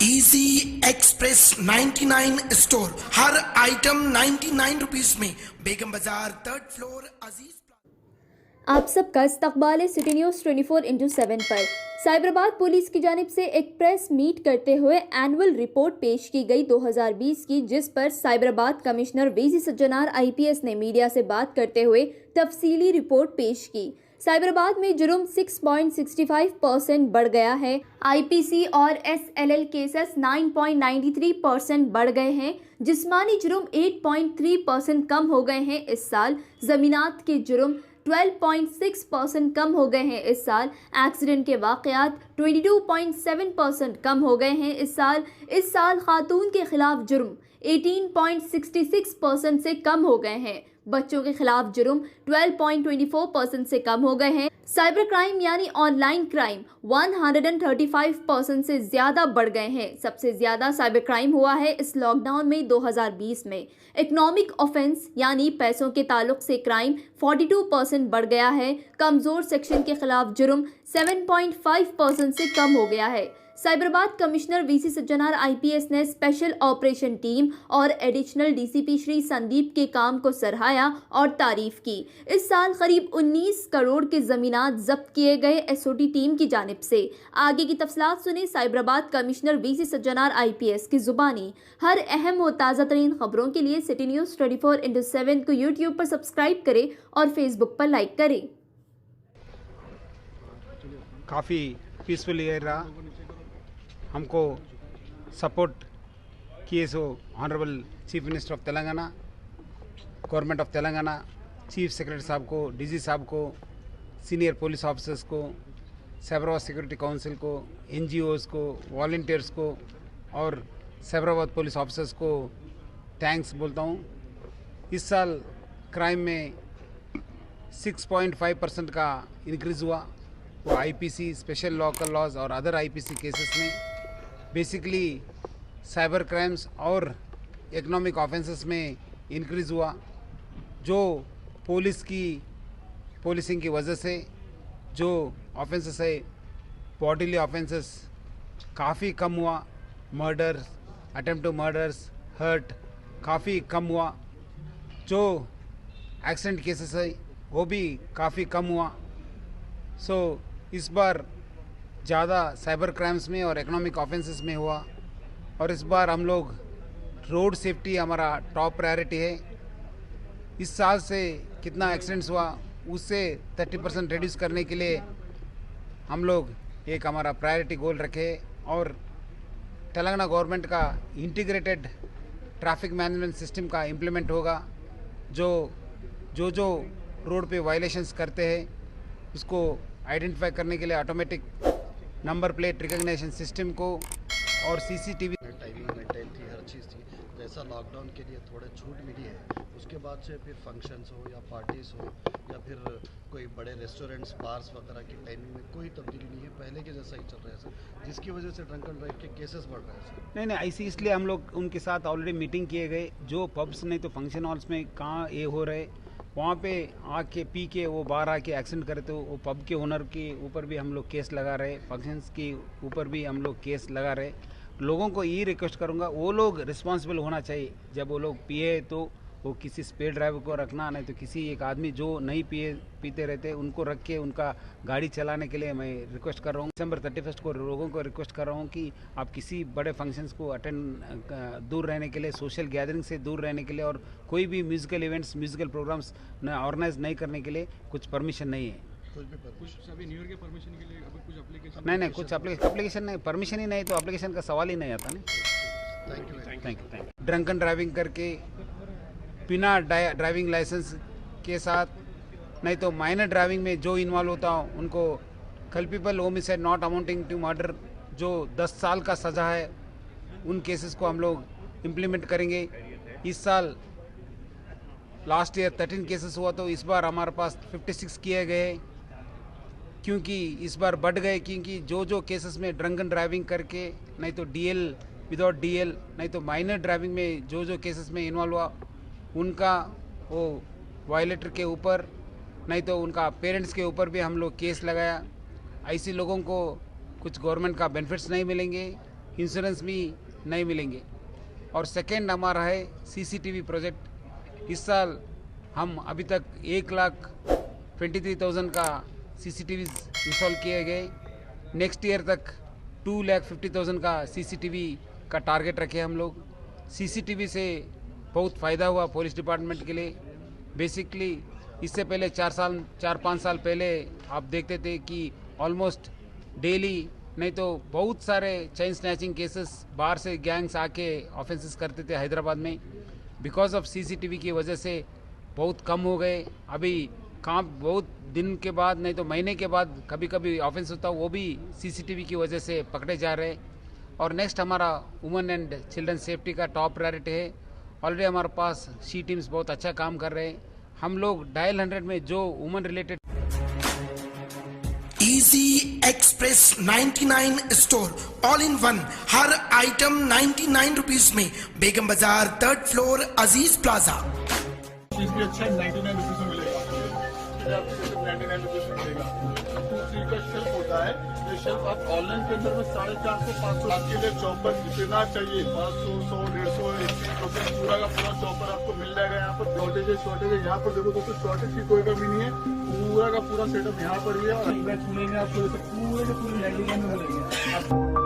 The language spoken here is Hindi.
इजी एक्सप्रेस 99 स्टोर, हर आइटम 99 रुपीस में। बेगम बाजार, 3rd फ्लोर, अजीज। आप सबका इस्तकबाल है सिटी न्यूज़ 24/7 पर। साइबराबाद पुलिस की जानिब से एक प्रेस मीट करते हुए एनुअल रिपोर्ट पेश की गई 2020 की, जिस पर Cyberabad commissioner VC Sajjanar IPS ने मीडिया से बात करते हुए तफसीली रिपोर्ट पेश की। साइबराबाद में जुर्म 6.65% बढ़ गया है। IPC और SLL केसेस 9.93% बढ़ गए हैं। जिस्मानी जुर्म 8.3% कम हो गए हैं इस साल। ज़मीनात के जुर्म 12.6% कम हो गए हैं इस साल। एक्सीडेंट के वाक़यात 22.7% कम हो गए हैं इस साल। इस साल खातून के खिलाफ जुर्म 18.66% से कम हो गए हैं। बच्चों के खिलाफ जुर्म 12.24% से कम हो गए हैं। साइबर क्राइम यानी ऑनलाइन क्राइम 135% से ज़्यादा बढ़ गए हैं। सबसे ज़्यादा साइबर क्राइम हुआ है इस लॉकडाउन में 2020 में। इकोनॉमिक ऑफेंस यानी पैसों के ताल्लुक से क्राइम 42% बढ़ गया है। कमज़ोर सेक्शन के खिलाफ जुर्म 7.5% से कम हो गया है। Cyberabad commissioner VC Sajjanar IPS ने स्पेशल ऑपरेशन टीम और एडिशनल DCP श्री संदीप के काम को सराहा और तारीफ की। इस साल करीब 19 करोड़ के ज़मीनात जब्त किए गए SOT टीम की जानिब से। आगे की तफसीलात सुने Cyberabad commissioner VC Sajjanar IPS की ज़ुबानी। हर अहम व ताज़ा तरीन खबरों के लिए सिटी न्यूज़ 24/7 को YouTube पर सब्सक्राइब करें और फेसबुक पर लाइक करें। काफ़ी पीसफुल ईयर रहा। हमको सपोर्ट किए so honourable chief minister of Telangana, government of Telangana, chief secretary साहब को, DG साहब को, सीनियर पुलिस ऑफिसर्स को, साइबराबाद सिक्योरिटी काउंसिल को, NGOs को, वॉलंटियर्स को और साइबराबाद पुलिस ऑफिसर्स को थैंक्स बोलता हूँ। इस साल क्राइम में 6.5% का इंक्रीज़ हुआ। वो IPC, स्पेशल लोकल लॉज और अदर IPC केसेस में बेसिकली साइबर क्राइम्स और इकोनॉमिक ऑफेंसेस में इंक्रीज़ हुआ। जो पोलिसिंग की वजह से जो ऑफेंसेस है, बॉडीली ऑफेंसेस काफ़ी कम हुआ। Murders, attempt to murders, hurt काफ़ी कम हुआ। जो एक्सीडेंट केसेस है वो भी काफ़ी कम हुआ। सो इस बार ज़्यादा साइबर क्राइम्स में और इकोनॉमिक ऑफेंसेस में हुआ। और इस बार हम लोग रोड सेफ्टी हमारा टॉप प्रायोरिटी है। इस साल से कितना एक्सीडेंट्स हुआ उससे 30% रिड्यूस करने के लिए हम लोग एक हमारा प्रायोरिटी गोल रखे। और तेलंगाना गवर्नमेंट का इंटीग्रेटेड ट्रैफिक मैनेजमेंट सिस्टम का इम्प्लीमेंट होगा। जो रोड पे वायलेशंस करते हैं उसको आइडेंटिफाई करने के लिए automatic number plate recognition system को और CCTV टाइमिंग मेंटेन थी, हर चीज़ थी। जैसा लॉकडाउन के लिए थोड़े छूट मिली है, उसके बाद से फिर फंक्शंस हो या पार्टीज हो या फिर कोई बड़े रेस्टोरेंट्स, बार्स वगैरह की टाइमिंग में कोई तब्दीली नहीं है, पहले के जैसा ही चल रहा है सर, जिसकी वजह से ड्रंक एंड ड्राइव के केसेस बढ़ रहे हैं सर। नहीं ऐसी इसलिए हम लोग उनके साथ ऑलरेडी मीटिंग किए गए। जो पब्स नहीं तो फंक्शन हॉल्स में कहाँ ये हो रहे वहाँ पे आके पी के वो बाहर आके एक्सीडेंट करे तो वो पब के ओनर के ऊपर भी हम लोग केस लगा रहे, फंक्शंस के ऊपर भी हम लोग केस लगा रहे। लोगों को ये रिक्वेस्ट करूँगा, वो लोग रिस्पॉन्सिबल होना चाहिए। जब वो लोग पिए तो वो किसी स्पीड ड्राइवर को रखना, नहीं तो किसी एक आदमी जो नहीं पीते रहते उनको रख के उनका गाड़ी चलाने के लिए मैं रिक्वेस्ट कर रहा हूँ। December 31 को लोगों को रिक्वेस्ट कर रहा हूँ कि आप किसी बड़े फंक्शंस को अटेंड दूर रहने के लिए, सोशल गैदरिंग से दूर रहने के लिए और कोई भी musical events, musical programmes organise नहीं करने के लिए कुछ परमिशन नहीं है। कुछ अभी न्यू ईयर के परमिशन के लिए अभी कुछ एप्लीकेशन नहीं कुछ एप्लीकेशन नहीं, परमिशन ही नहीं तो एप्लीकेशन का सवाल ही नहीं आता ना। Thank you. Drunk and driving करके बिना ड्राइविंग लाइसेंस के साथ, नहीं तो माइनर ड्राइविंग में जो इन्वॉल्व होता हो उनको culpable homicide not amounting to murder जो 10 साल का सज़ा है, उन केसेस को हम लोग इम्प्लीमेंट करेंगे। इस साल लास्ट ईयर 13 केसेस हुआ तो इस बार हमारे पास 56 किए गए। क्योंकि इस बार बढ़ गए, क्योंकि जो केसेस में ड्रंक एंड ड्राइविंग करके, नहीं तो DL विदाउट DL, नहीं तो माइनर ड्राइविंग में जो केसेस में इन्वॉल्व हुआ उनका वो वायलेटर के ऊपर, नहीं तो उनका पेरेंट्स के ऊपर भी हम लोग केस लगाया। ऐसे लोगों को कुछ गवर्नमेंट का बेनिफिट्स नहीं मिलेंगे। इंश्योरेंस भी नहीं मिलेंगे। और सेकेंड हमारा है सीसीटीवी प्रोजेक्ट। इस साल हम अभी तक 1,23,000 का सीसीटीवी इंस्टॉल किए गए। नेक्स्ट ईयर तक 2,50,000 का सीसीटीवी का टारगेट रखे हम लोग। सीसीटीवी से बहुत फ़ायदा हुआ पुलिस डिपार्टमेंट के लिए। बेसिकली इससे पहले 4-5 साल पहले आप देखते थे कि ऑलमोस्ट डेली नहीं तो बहुत सारे चेन स्नैचिंग केसेस बाहर से गैंग्स आके ऑफेंसेस करते थे हैदराबाद में। बिकॉज ऑफ सीसीटीवी की वजह से बहुत कम हो गए। अभी काम बहुत दिन के बाद नहीं तो महीने के बाद कभी कभी ऑफेंस होता वो भी सीसीटीवी की वजह से पकड़े जा रहे हैं। और नेक्स्ट हमारा वुमेन एंड चिल्ड्रन सेफ्टी का टॉप प्रायोरिटी है। ऑलरेडी हमारे पास सी टीम्स बहुत अच्छा काम कर रहे हैं। हम लोग डायल 100 में जो women related easy express 99 store all in one, her item 99 rupees में, बेगम बाजार 3rd फ्लोर, अजीज प्लाजा। चीज भी अच्छा 99 रुपीज में मिलेगा। आपको सिर्फ 99 रुपीज में मिलेगा। 2-3 का शेल्फ होता है। ये शेल्फ आप ऑनलाइन के अंदर में 450-500 आपके लिए चॉपर जितना चाहिए 500, 100, 150, 80 पूरा का पूरा चॉपर आपको मिल जाएगा। यहाँ पर शॉर्टेज है। यहाँ पर देखो दोस्तों शॉर्टेज की कोई कमी नहीं है। पूरा का पूरा सेटअप यहाँ पर ही है। और छूनेंगे आपको पूरे के पूरे 99 में मिलेंगे।